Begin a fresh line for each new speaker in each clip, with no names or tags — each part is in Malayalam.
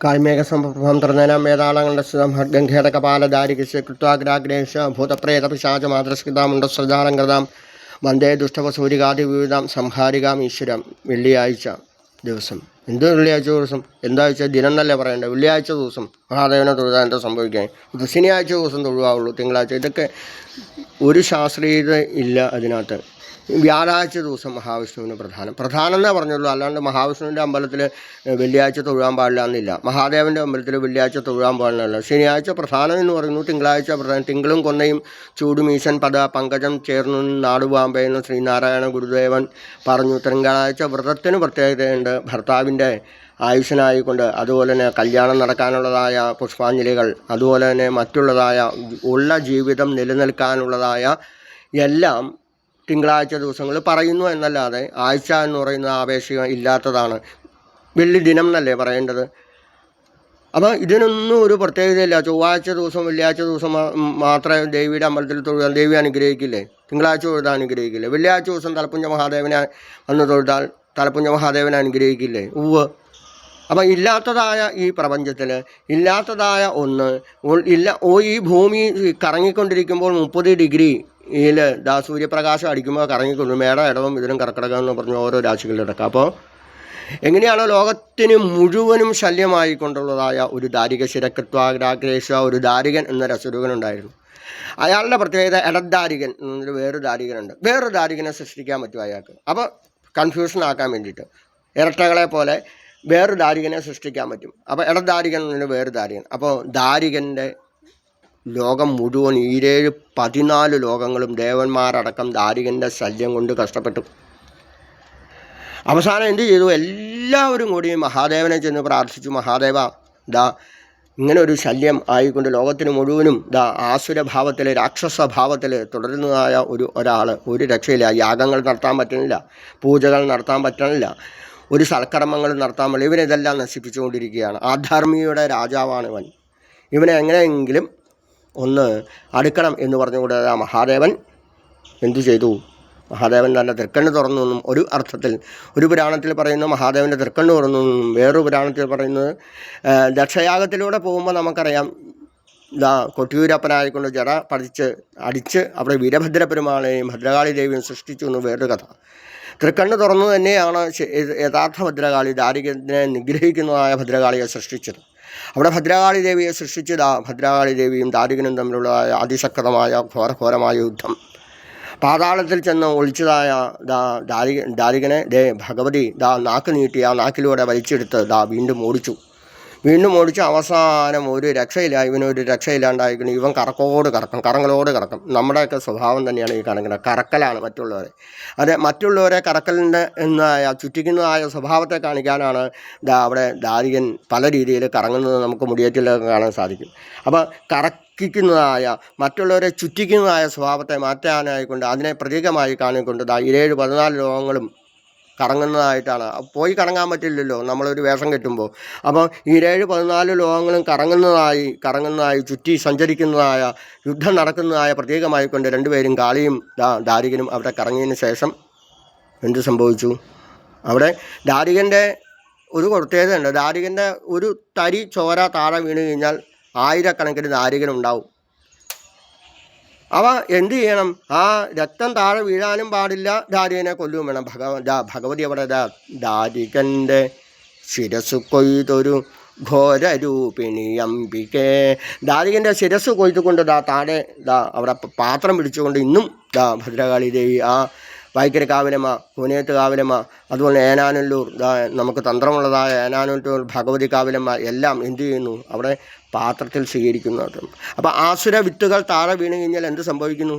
കാൽമേഘസംഭവം തൃണനം വേതാളങ്ങളുടെ ഗംഘേടകപാലധാരികസ് കൃത്വാഗ്രാഗ്രേഷ ഭൂതപ്രേതപിശാചമാതൃസ്കൃതാമുണ്ടസ്രജാലങ്കൃതാം വന്ദേ ദുഷ്ടവസൂരികാതിവിവിധാം സംഹാരികാം ഈശ്വരം. വെള്ളിയാഴ്ച ദിവസം. എന്ത് വെള്ളിയാഴ്ച ദിവസം? എന്താ വെച്ചാൽ ദിനം എന്നല്ലേ പറയേണ്ടത്. വെള്ളിയാഴ്ച ദിവസം മഹാദേവനെ തൊഴുതാൻ എന്താ സംഭവിക്കാൻ? ഇത് ശനിയാഴ്ച ദിവസം തൊഴുവാവുള്ളൂ, തിങ്കളാഴ്ച. ഇതൊക്കെ ഒരു ശാസ്ത്രീയത ഇല്ല അതിനകത്ത്. വ്യാഴാഴ്ച ദിവസം മഹാവിഷ്ണുവിന് പ്രധാനം എന്നേ പറഞ്ഞുള്ളൂ. അല്ലാണ്ട് മഹാവിഷ്ണുവിൻ്റെ അമ്പലത്തിൽ വെള്ളിയാഴ്ച തൊഴുവാൻ പാടില്ല എന്നില്ല. മഹാദേവൻ്റെ അമ്പലത്തിൽ വെള്ളിയാഴ്ച തൊഴുവാൻ പാടില്ല. ശനിയാഴ്ച പ്രധാനം എന്ന് പറയുന്നു, തിങ്കളാഴ്ച പ്രധാനം. തിങ്കളും കൊന്നയും ചൂടുമീശൻ പദ പങ്കജം ചേർന്നു നാടുവാമ്പയെന്ന് ശ്രീനാരായണ ഗുരുദേവൻ പറഞ്ഞു. തിങ്കളാഴ്ച വ്രതത്തിന് പ്രത്യേകതയുണ്ട്. ഭർത്താവിൻ്റെ ആയുഷനായിക്കൊണ്ട്, അതുപോലെ തന്നെ കല്യാണം നടക്കാനുള്ളതായ പുഷ്പാഞ്ജലികൾ, അതുപോലെ തന്നെ മറ്റുള്ളതായ ഉള്ള ജീവിതം നിലനിൽക്കാനുള്ളതായ എല്ലാം തിങ്കളാഴ്ച ദിവസങ്ങൾ പറയുന്നു എന്നല്ലാതെ ആഴ്ച എന്ന് പറയുന്ന ആവേശം ഇല്ലാത്തതാണ്. വെള്ളി ദിനം എന്നല്ലേ പറയേണ്ടത്. അപ്പോൾ ഇതിനൊന്നും ഒരു പ്രത്യേകതയില്ല. ചൊവ്വാഴ്ച ദിവസം വെള്ളിയാഴ്ച ദിവസം മാത്രമേ ദേവിയുടെ അമ്പലത്തിൽ തൊഴുതാൽ ദേവി അനുഗ്രഹിക്കില്ലേ? തിങ്കളാഴ്ച തൊഴുതാൽ അനുഗ്രഹിക്കില്ലേ? വെള്ളിയാഴ്ച ദിവസം തലപ്പുഞ്ച മഹാദേവനെ വന്ന് തൊഴുതാൽ തലപ്പുഞ്ച മഹാദേവനെ അനുഗ്രഹിക്കില്ലേ? ഉവ്വ്. അപ്പം ഇല്ലാത്തതായ ഈ പ്രപഞ്ചത്തിൽ ഇല്ലാത്തതായ ഒന്ന് ഇല്ല. ഈ ഭൂമി കറങ്ങിക്കൊണ്ടിരിക്കുമ്പോൾ 30 ഡിഗ്രി സൂര്യപ്രകാശം അടിക്കുമ്പോൾ കറങ്ങിക്കൊണ്ട് മേട ഇടവും ഇതിനും കർക്കിടകം എന്ന് പറഞ്ഞ് ഓരോ രാശികളിൽ കിടക്കുക. അപ്പോൾ എങ്ങനെയാണോ ലോകത്തിന് മുഴുവനും ശല്യമായിക്കൊണ്ടുള്ളതായ ഒരു ദാരിക ശിരകൃത്വാഗ്രാഗ്രേഷ, ഒരു ദാരികൻ എന്നൊരു അസുരകനുണ്ടായിരുന്നു. അയാളുടെ പ്രത്യേകത ഇടദാരികൻ എന്നൊരു വേറൊരു ദാരികനുണ്ട്. വേറൊരു ദാരികനെ സൃഷ്ടിക്കാൻ പറ്റും അയാൾക്ക്. അപ്പോൾ കൺഫ്യൂഷൻ ആക്കാൻ വേണ്ടിയിട്ട് ഇരട്ടകളെ പോലെ വേറൊരു ദാരികനെ സൃഷ്ടിക്കാൻ പറ്റും. അപ്പോൾ ഇടദാരികൻ എന്നൊരു വേറൊരു ദാരികൻ. അപ്പോൾ ദാരികൻ്റെ ലോകം മുഴുവൻ 14 ലോകങ്ങളും ദേവന്മാരടക്കം ദാരികൻ്റെ ശല്യം കൊണ്ട് കഷ്ടപ്പെട്ടു. അവസാനം എന്ത് ചെയ്തു? എല്ലാവരും കൂടി മഹാദേവനെ ചെന്ന് പ്രാർത്ഥിച്ചു. മഹാദേവ, ഇങ്ങനെ ഒരു ശല്യം ആയിക്കൊണ്ട് ലോകത്തിന് മുഴുവനും ആസുരഭാവത്തിൽ രാക്ഷസഭാവത്തിൽ തുടരുന്നതായ ഒരാൾ ഒരു രക്ഷയില്ല. യാഗങ്ങൾ നടത്താൻ പറ്റുന്നില്ല, പൂജകൾ നടത്താൻ പറ്റണില്ല, ഒരു സൽക്കർമ്മങ്ങൾ നടത്താൻ പറ്റില്ല. ഇവനിതെല്ലാം നശിപ്പിച്ചുകൊണ്ടിരിക്കുകയാണ്. ആധർമ്മിയുടെ രാജാവാണ് ഇവൻ. ഇവനെ എങ്ങനെയെങ്കിലും ഒന്ന് അടുക്കണം എന്ന് പറഞ്ഞുകൊണ്ട് മഹാദേവൻ എന്തു ചെയ്തു? മഹാദേവൻ തന്നെ തൃക്കണ്ണ് തുറന്നു എന്നും ഒരു അർത്ഥത്തിൽ, ഒരു പുരാണത്തിൽ പറയുന്നത് മഹാദേവൻ്റെ തൃക്കണ്ണ് തുറന്നു എന്നും, വേറൊരു പുരാണത്തിൽ പറയുന്നത് ദക്ഷയാഗത്തിലൂടെ പോകുമ്പോൾ നമുക്കറിയാം കൊട്ടിയൂരപ്പനായിക്കൊണ്ട് ജട അടിച്ച് അവിടെ വീരഭദ്ര പെരുമാളെയും ഭദ്രകാളി ദേവിയും സൃഷ്ടിച്ചു എന്ന് വേറൊരു കഥ. തൃക്കണ്ണ് തുറന്നു തന്നെയാണ് യഥാർത്ഥ ഭദ്രകാളി, ദാരികനെ നിഗ്രഹിക്കുന്നതായ ഭദ്രകാളിയെ സൃഷ്ടിച്ചത്. അവിടെ ഭദ്രകാളി ദേവിയെ സൃഷ്ടിച്ച് ഭദ്രകാളി ദേവിയും ദാരികനും തമ്മിലുള്ള അതിശക്തമായ ഘോരമായ യുദ്ധം. പാതാളത്തിൽ ചെന്ന് ഒളിച്ചതായ ദാരികനെ ഭഗവതി നാക്ക് നീട്ടി ആ നാക്കിലൂടെ വലിച്ചെടുത്ത് വീണ്ടും ഓടിച്ചു. അവസാനം ഒരു രക്ഷയില്ല. ഇവനൊരു രക്ഷയില്ലാണ്ടായിരിക്കണം. ഇവൻ കറങ്ങളോട് കറക്കും. നമ്മുടെയൊക്കെ സ്വഭാവം തന്നെയാണ് ഈ കണക്കിന് കറക്കലാണ് മറ്റുള്ളവരെ. അതെ, മറ്റുള്ളവരെ കറക്കലിൻ്റെ ചുറ്റിക്കുന്നതായ സ്വഭാവത്തെ കാണിക്കാനാണ് അവിടെ ദാരികൻ പല രീതിയിൽ കറങ്ങുന്നത് നമുക്ക് മുടിയേറ്റിലൊക്കെ കാണാൻ സാധിക്കും. അപ്പോൾ കറക്കിക്കുന്നതായ മറ്റുള്ളവരെ ചുറ്റിക്കുന്നതായ സ്വഭാവത്തെ മാറ്റാനായിക്കൊണ്ട് അതിനെ പ്രതീകമായി കാണിക്കൊണ്ട് 14 ലോകങ്ങളും കറങ്ങുന്നതായിട്ടാണ്. പോയി കറങ്ങാൻ പറ്റില്ലല്ലോ നമ്മളൊരു വേഷം കെട്ടുമ്പോൾ. അപ്പോൾ 14 ലോകങ്ങളും കറങ്ങുന്നതായി ചുറ്റി സഞ്ചരിക്കുന്നതായ യുദ്ധം നടക്കുന്നതായ പ്രത്യേകമായിക്കൊണ്ട് രണ്ടുപേരും കാളിയും ദാരികനും അവിടെ കറങ്ങിയതിന് ശേഷം എന്ത് സംഭവിച്ചു? അവിടെ ദാരികൻ്റെ ഒരു പ്രത്യേകതയുണ്ട്. ദാരികൻ്റെ ഒരു തരി ചോര താഴെ വീണ് കഴിഞ്ഞാൽ 1000കണക്കിന് ദാരികനുണ്ടാവും. അവ എന്തു ചെയ്യണം? ആ രക്തം താഴെ വീഴാനും പാടില്ല, ദാരികനെ കൊല്ലുകയും വേണം. ഭഗവതി അവിടെ ദാരികൻ്റെ ശിരസ് കൊയ്തൊരു ഘോരരൂപിണി അംബികേ. ദാരികൻ്റെ ശിരസ് കൊയ്തുകൊണ്ട് താഴെ അവിടെ പാത്രം പിടിച്ചുകൊണ്ട് ഇന്നും ഭദ്രകാളി ദേവി, ആ വൈക്കര കാവിലമ്മ, കൂനേത്ത് കാവിലമ്മ, അതുപോലെ ഏനാനല്ലൂർ നമുക്ക് തന്ത്രമുള്ളതായ ഏനാനല്ലൂർ ഭഗവതി കാവിലമ്മ എല്ലാം എന്തു ചെയ്യുന്നു? അവിടെ പാത്രത്തിൽ സ്വീകരിക്കുന്നു. അപ്പോൾ ആസുര വിത്തുകൾ താഴെ വീണ് കഴിഞ്ഞാൽ എന്ത് സംഭവിക്കുന്നു?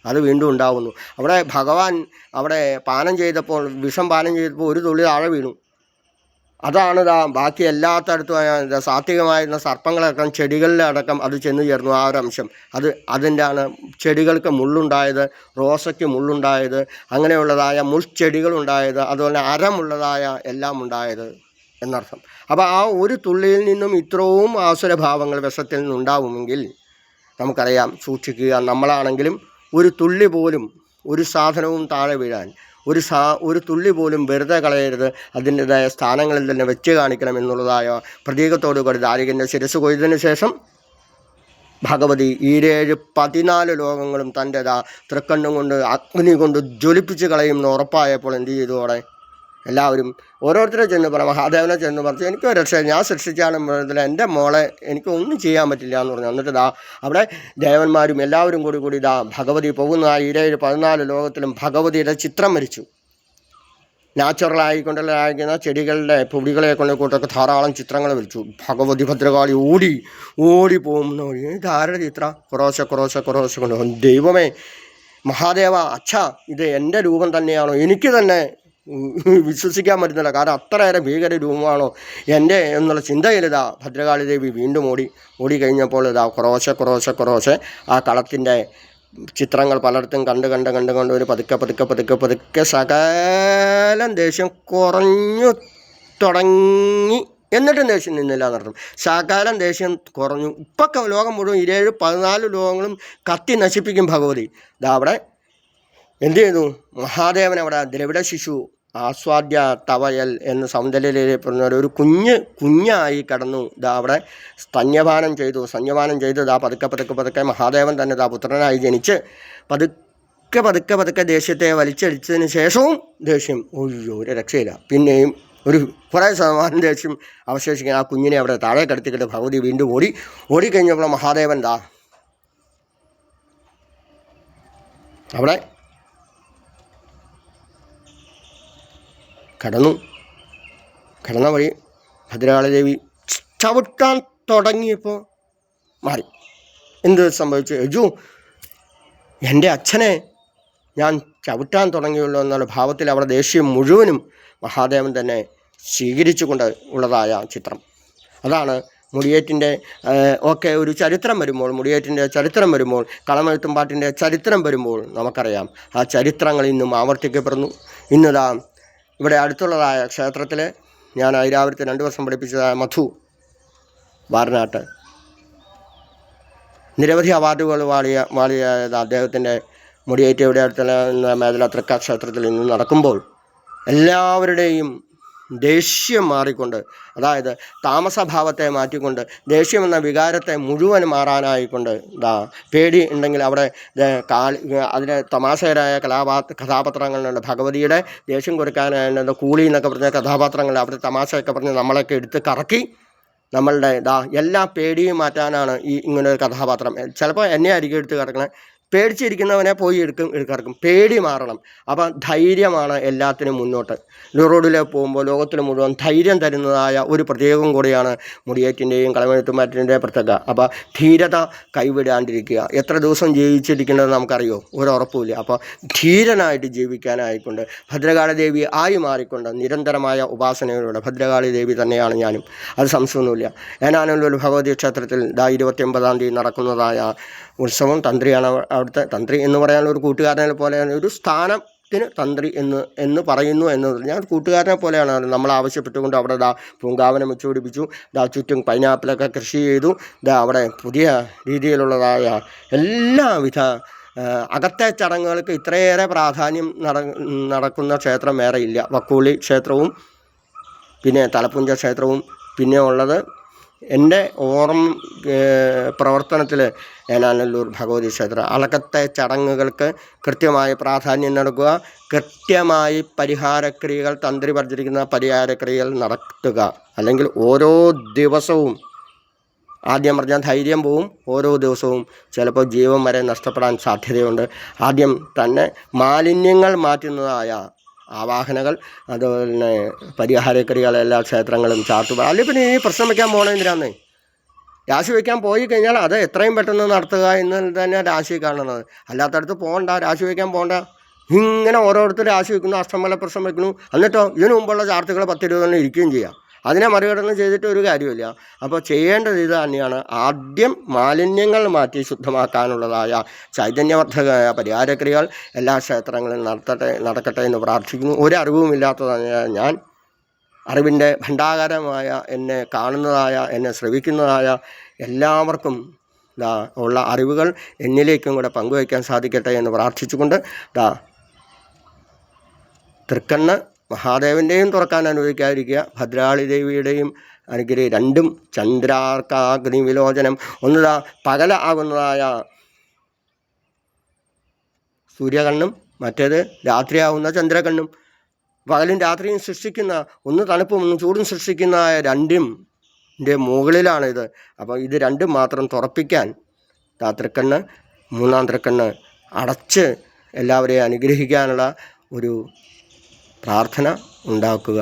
അത് വീണ്ടും ഉണ്ടാവുന്നു. അവിടെ ഭഗവാൻ അവിടെ വിഷം പാനം ചെയ്തപ്പോൾ ഒരു തുള്ളി താഴെ വീണു. അതാണ് ബാക്കി എല്ലാത്തടത്തും സാത്വികമായിരുന്ന സർപ്പങ്ങളടക്കം ചെടികളിലടക്കം അത് ചെന്ന് ചേർന്നു. ആ ഒരു അംശം അതിൻ്റെ ആണ് ചെടികൾക്ക് മുള്ളുണ്ടായത്, റോസയ്ക്ക് മുള്ളുണ്ടായത്, അങ്ങനെയുള്ളതായ മുൾച്ചെടികളുണ്ടായത്, അതുപോലെ അരമുള്ളതായ എല്ലാം ഉണ്ടായത് എന്നർത്ഥം. അപ്പോൾ ആ ഒരു തുള്ളിയിൽ നിന്നും ഇത്രയും ആസുരഭാവങ്ങൾ വിഷത്തിൽ നിന്നുണ്ടാവുമെങ്കിൽ നമുക്കറിയാം, സൂക്ഷിക്കുക. നമ്മളാണെങ്കിലും ഒരു തുള്ളി പോലും ഒരു സാധനവും താഴെ വീഴാൻ, ഒരു തുള്ളി പോലും വെറുതെ കളയരുത്, അതിൻ്റെതായ സ്ഥാനങ്ങളിൽ തന്നെ വെച്ച് കാണിക്കണം എന്നുള്ളതായ പ്രതീകത്തോടു കൂടി ദാരികൻ്റെ ശിരസ് കൊയ്തതിന് ശേഷം ഭഗവതി 14 ലോകങ്ങളും തൻ്റെ തൃക്കണ്ണും കൊണ്ട് അഗ്നി കൊണ്ട് ജ്വലിപ്പിച്ച് കളയുമെന്ന് ഉറപ്പായപ്പോൾ എന്ത് ചെയ്തു? അവിടെ എല്ലാവരും ഓരോരുത്തരെ ചെന്ന് പറ മഹാദേവനെ ചെന്ന് പറഞ്ഞു, എനിക്ക് ഒരു രക്ഷ, ഞാൻ സൃഷ്ടിച്ചാണ് എൻ്റെ മോളെ എനിക്ക് ഒന്നും ചെയ്യാൻ പറ്റില്ല എന്ന് പറഞ്ഞു. എന്നിട്ട് അവിടെ ദേവന്മാരും എല്ലാവരും കൂടി ഭഗവതി പോകുന്ന 14 ലോകത്തിലും ഭഗവതിയുടെ ചിത്രം വരച്ചു. നാച്ചുറലായിക്കൊണ്ടുള്ള ചെടികളുടെ പൊടികളെ കൊണ്ട് കൂട്ടൊക്കെ ധാരാളം ചിത്രങ്ങൾ വരച്ചു. ഭഗവതി ഭദ്രകാളി ഓടി പോകുന്ന വഴി ഇതാരുടെ ചിത്രം? കുറേശ്ശെ കൊണ്ട്, ദൈവമേ മഹാദേവ, അച്ഛാ ഇത് എൻ്റെ രൂപം തന്നെയാണോ? എനിക്ക് തന്നെ വിശ്വസിക്കാൻ പറ്റുന്നില്ല, കാരണം അത്രയേറെ ഭീകര രൂപമാണോ എൻ്റെ എന്നുള്ള ചിന്തയിൽ ഭദ്രകാളി ദേവി വീണ്ടും ഓടിക്കഴിഞ്ഞപ്പോൾ കുറേശ്ശെ ആ കളത്തിൻ്റെ ചിത്രങ്ങൾ പലയിടത്തും കണ്ട് ഒരു പതുക്കെ ശകലം ദേഷ്യം കുറഞ്ഞു തുടങ്ങി. എന്നിട്ടും ദേഷ്യം നിന്നില്ല എന്നർത്ഥം. ശകലം ദേഷ്യം കുറഞ്ഞു. ഇപ്പം ലോകം മുഴുവൻ 14 ലോകങ്ങളും കത്തി നശിപ്പിക്കും ഭഗവതി. അവിടെ എന്ത് ചെയ്തു? മഹാദേവൻ അവിടെ ദ്രവിഡ ശിശു ആസ്വാദ്യ തവയൽ എന്ന് സൗന്ദര്യയിലെ പറഞ്ഞ ഒരു കുഞ്ഞായി കടന്നു. അവിടെ സ്തന്യപാനം ചെയ്തു പതുക്കെ മഹാദേവൻ തന്നെ പുത്രനായി ജനിച്ച് പതുക്കെ ദേഷ്യത്തെ വലിച്ചടിച്ചതിന് ശേഷവും ദേഷ്യം ഒരു രക്ഷയില്ല. പിന്നെയും ഒരു കുറേ ശതമാനം ദേഷ്യം അവശേഷിക്കാൻ ആ കുഞ്ഞിനെ അവിടെ താഴെ കടത്തിക്കിട്ട് ഭഗവതി വീണ്ടും ഓടിക്കഴിഞ്ഞപ്പോൾ മഹാദേവൻ അവിടെ കടന്ന വഴി ഭദ്രകാളി ദേവി ചവിട്ടാൻ തുടങ്ങിയപ്പോൾ മാറി. എന്ത് സംഭവിച്ചു? എൻ്റെ അച്ഛനെ ഞാൻ ചവിട്ടാൻ തുടങ്ങിയുള്ളൂ എന്നുള്ള ഭാവത്തിൽ അവിടെ ദേഷ്യം മുഴുവനും മഹാദേവൻ തന്നെ സ്വീകരിച്ചുകൊണ്ട് ഉള്ളതായ ചിത്രം. അതാണ് മുടിയേറ്റിൻ്റെ ഒക്കെ ഒരു ചരിത്രം വരുമ്പോൾ, മുടിയേറ്റിൻ്റെ ചരിത്രം വരുമ്പോൾ, കളമെഴുത്തുംപാട്ടിൻ്റെ ചരിത്രം വരുമ്പോൾ നമുക്കറിയാം ആ ചരിത്രങ്ങൾ ഇന്നും ആവർത്തിക്കപ്പെടുന്നു. ഇന്നിതാ ഇവിടെ അടുത്തുള്ളതായ ക്ഷേത്രത്തിൽ ഞാൻ ഐരാവരത്ത് 2 വർഷം പഠിപ്പിച്ചതായ മധു വാരനാട്ട് നിരവധി അവാർഡുകൾ വാളിയ അദ്ദേഹത്തിൻ്റെ മുടിയേറ്റ് ഇവിടെ അടുത്തുള്ള മേഖല തൃക്കാ ക്ഷേത്രത്തിൽ ഇന്ന് നടക്കുമ്പോൾ എല്ലാവരുടെയും ദേഷ്യം മാറിക്കൊണ്ട്, അതായത് താമസഭാവത്തെ മാറ്റിക്കൊണ്ട് ദേഷ്യം എന്ന വികാരത്തെ മുഴുവൻ മാറാനായിക്കൊണ്ട് പേടി ഉണ്ടെങ്കിൽ അവിടെ അതിലെ തമാശകരായ കഥാപാത്രങ്ങളുണ്ട്. ഭഗവതിയുടെ ദേഷ്യം കൊടുക്കാനായിട്ട് കൂളി എന്നൊക്കെ പറഞ്ഞ കഥാപാത്രങ്ങൾ അവിടെ തമാശയൊക്കെ പറഞ്ഞ് നമ്മളൊക്കെ എടുത്ത് കറക്കി നമ്മളുടെ എല്ലാ പേടിയും മാറ്റാനാണ് ഇങ്ങനൊരു കഥാപാത്രം. ചിലപ്പോൾ എന്നെ ആയിരിക്കും എടുത്ത് കിടക്കണേ. പേടിച്ചിരിക്കുന്നവനെ പോയി എടുക്കും. പേടി മാറണം. അപ്പം ധൈര്യമാണ് എല്ലാത്തിനും മുന്നോട്ട്. റോഡിൽ പോകുമ്പോൾ ലോകത്തിൽ മുഴുവൻ ധൈര്യം തരുന്നതായ ഒരു പ്രത്യേകം കൂടിയാണ് മുടിയേറ്റിൻ്റെയും കളമെഴുത്തുമാറ്റിൻ്റെയും പ്രത്യേകത. അപ്പോൾ ധീരത കൈവിടാണ്ടിരിക്കുക. എത്ര ദിവസം ജീവിച്ചിരിക്കുന്നത് നമുക്കറിയോ? ഒരു ഉറപ്പുമില്ല. അപ്പോൾ ധീരനായിട്ട് ജീവിക്കാനായിക്കൊണ്ട് ഭദ്രകാളി ദേവി ആയി മാറിക്കൊണ്ട് നിരന്തരമായ ഉപാസനയിലൂടെ ഭദ്രകാളി ദേവി തന്നെയാണ് ഞാനും, അത് സംശയമൊന്നുമില്ല. ഏനാനല്ലൂർ ഭഗവതി ക്ഷേത്രത്തിൽ 29-ാം തീയതി നടക്കുന്നതായ ഉത്സവം തന്ത്രിയാണ്. അവിടുത്തെ തന്ത്രി എന്ന് പറയാനുള്ള ഒരു കൂട്ടുകാരനെ പോലെയാണ്. ഒരു സ്ഥാനത്തിന് തന്ത്രി എന്ന് പറയുന്നു എന്നത് ഞാൻ കൂട്ടുകാരനെ പോലെയാണ്. നമ്മൾ ആവശ്യപ്പെട്ടുകൊണ്ട് അവിടെ പൂങ്കാവനം വെച്ച് പിടിപ്പിച്ചു. ചുറ്റും പൈനാപ്പിളൊക്കെ കൃഷി ചെയ്തു. അവിടെ പുതിയ രീതിയിലുള്ളതായ എല്ലാവിധ അകത്തെ ചടങ്ങുകൾക്ക് ഇത്രയേറെ പ്രാധാന്യം നടക്കുന്ന ക്ഷേത്രം വേറെ ഇല്ല. വക്കൂളി ക്ഷേത്രവും പിന്നെ തലപ്പുഞ്ച ക്ഷേത്രവും പിന്നെ ഉള്ളത് എൻ്റെ പ്രവർത്തനത്തിൽ ഏനാനല്ലൂർ ഭഗവതി ക്ഷേത്രം. അളകത്തെ ചടങ്ങുകൾക്ക് കൃത്യമായി പ്രാധാന്യം നൽകുക, കൃത്യമായി പരിഹാരക്രിയകൾ തന്ത്രി പറഞ്ഞിരിക്കുന്ന പരിഹാരക്രിയകൾ നടത്തുക. അല്ലെങ്കിൽ ഓരോ ദിവസവും ആദ്യം പറഞ്ഞാൽ ധൈര്യം പോവും. ഓരോ ദിവസവും ചിലപ്പോൾ ജീവൻ വരെ നഷ്ടപ്പെടാൻ സാധ്യതയുണ്ട്. ആദ്യം തന്നെ മാലിന്യങ്ങൾ മാറ്റുന്നതായ ആവാഹനകൾ, അതുപോലെ തന്നെ പരിഹാരക്രിയകൾ എല്ലാ ക്ഷേത്രങ്ങളും ചാർത്തുക. അല്ലെങ്കിൽ പിന്നെ ഈ പ്രശ്നം വയ്ക്കാൻ പോകണമെന്തിനാന്ന്? രാശി വയ്ക്കാൻ പോയി കഴിഞ്ഞാൽ അത് എത്രയും പെട്ടെന്ന് നടത്തുക എന്ന് തന്നെ രാശി കാണുന്നത്. അല്ലാത്തടത്ത് പോകണ്ട, രാശി വയ്ക്കാൻ പോകണ്ട. ഇങ്ങനെ ഓരോരുത്തർ രാശി വയ്ക്കുന്നു, അഷ്ടമല പ്രശ്നം വയ്ക്കുന്നു. എന്നിട്ടോ ഇതിനു മുമ്പുള്ള ചാർത്തുകൾ 10-20 ഇരിക്കുകയും ചെയ്യാം. അതിനെ മറികടന്ന് ചെയ്തിട്ട് ഒരു കാര്യമില്ല. അപ്പോൾ ചെയ്യേണ്ടത് ഇത് തന്നെയാണ്. ആദ്യം മാലിന്യങ്ങൾ മാറ്റി ശുദ്ധമാക്കാനുള്ളതായ ചൈതന്യവർദ്ധകമായ പരിഹാരക്രിയകൾ എല്ലാ ക്ഷേത്രങ്ങളിലും നടക്കട്ടെ എന്ന് പ്രാർത്ഥിക്കുന്നു. ഒരറിവുമില്ലാത്തതാണ് ഞാൻ. അറിവിൻ്റെ ഭണ്ഡാകാരമായ എന്നെ കാണുന്നതായ എന്നെ ശ്രവിക്കുന്നതായ എല്ലാവർക്കും ഉള്ള അറിവുകൾ എന്നിലേക്കും കൂടെ പങ്കുവയ്ക്കാൻ സാധിക്കട്ടെ എന്ന് പ്രാർത്ഥിച്ചുകൊണ്ട് തൃക്കണ്ണ് മഹാദേവൻ്റെയും തുറക്കാൻ അനുവദിക്കാതിരിക്കുക, ഭദ്രകാളി ദേവിയുടെയും അനുഗ്രഹം. രണ്ടും ചന്ദ്രാർക്കാഗ്നി വിലോചനം. ഒന്നുതാ പകല ആകുന്നതായ സൂര്യകണ്ണും മറ്റേത് രാത്രിയാവുന്ന ചന്ദ്രകണ്ണും. പകലും രാത്രിയും സൃഷ്ടിക്കുന്ന, ഒന്ന് തണുപ്പും ഒന്ന് ചൂടും സൃഷ്ടിക്കുന്നതായ രണ്ടിൻ്റെ മുകളിലാണിത്. അപ്പോൾ ഇത് രണ്ടും മാത്രം തുറപ്പിക്കാൻ തൃക്കണ്ണ്, മൂന്നാം തൃക്കണ്ണ് അടച്ച് എല്ലാവരെയും അനുഗ്രഹിക്കാനുള്ള ഒരു പ്രാർത്ഥന ഉണ്ടാക്കുക.